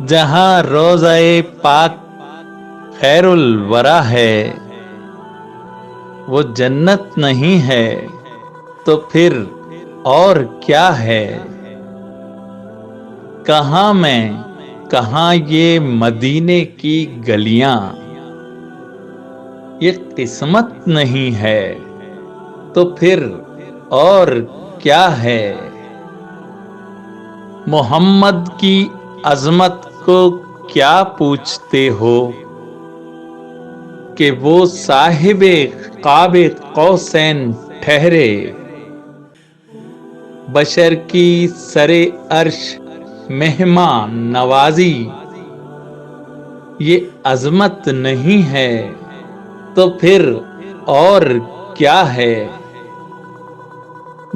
جہاں روضہ پاک خیر الورا ہے، وہ جنت نہیں ہے تو پھر اور کیا ہے؟ کہاں میں کہاں یہ مدینے کی گلیاں، یہ قسمت نہیں ہے تو پھر اور کیا ہے؟ محمد کی عظمت کو کیا پوچھتے ہو کہ وہ صاحب قاب قوسین ٹھہرے؟ بشر کی سر عرش مہمان نوازی، یہ عظمت نہیں ہے تو پھر اور کیا ہے؟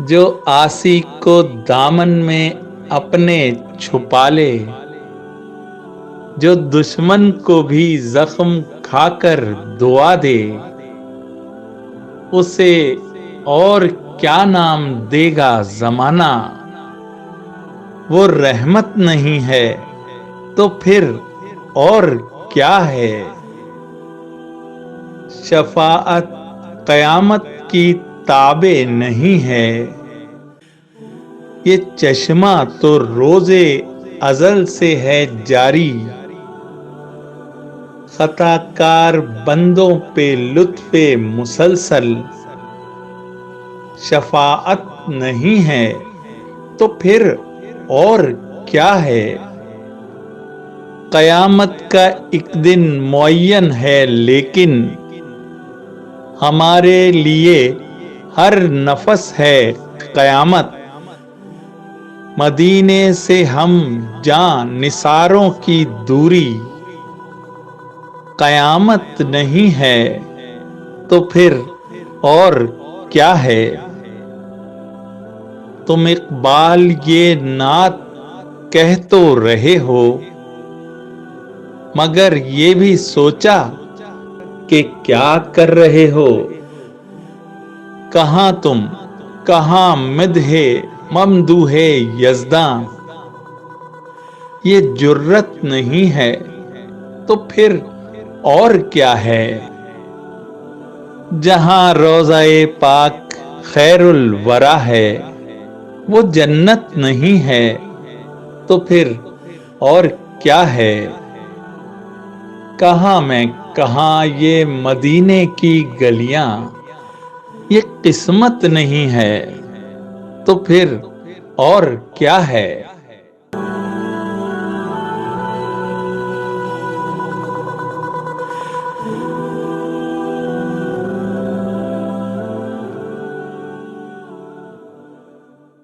جو عاصی کو دامن میں اپنے چھپا لے، جو دشمن کو بھی زخم کھا کر دعا دے، اسے اور کیا نام دے گا زمانہ؟ وہ رحمت نہیں ہے تو پھر اور کیا ہے؟ شفاعت قیامت کی تابع نہیں ہے، یہ چشمہ تو روز ازل سے ہے جاری، خطا کار بندوں پہ لطف مسلسل، شفاعت نہیں ہے تو پھر اور کیا ہے؟ قیامت کا ایک دن معین ہے لیکن ہمارے لیے ہر نفس ہے قیامت، مدینے سے ہم جاں نثاروں کی دوری، قیامت نہیں ہے تو پھر اور کیا ہے؟ تم اقبال یہ نعت کہہ تو رہے ہو، مگر یہ بھی سوچا کہ کیا کر رہے ہو؟ کہاں تم کہاں مدح ممدوح یزداں، یہ جرت نہیں ہے تو پھر اور کیا ہے؟ جہاں روضہ پاک خیر الورا ہے، وہ جنت نہیں ہے تو پھر اور کیا ہے؟ کہاں میں کہاں یہ مدینے کی گلیاں، یہ قسمت نہیں ہے تو پھر اور کیا ہے؟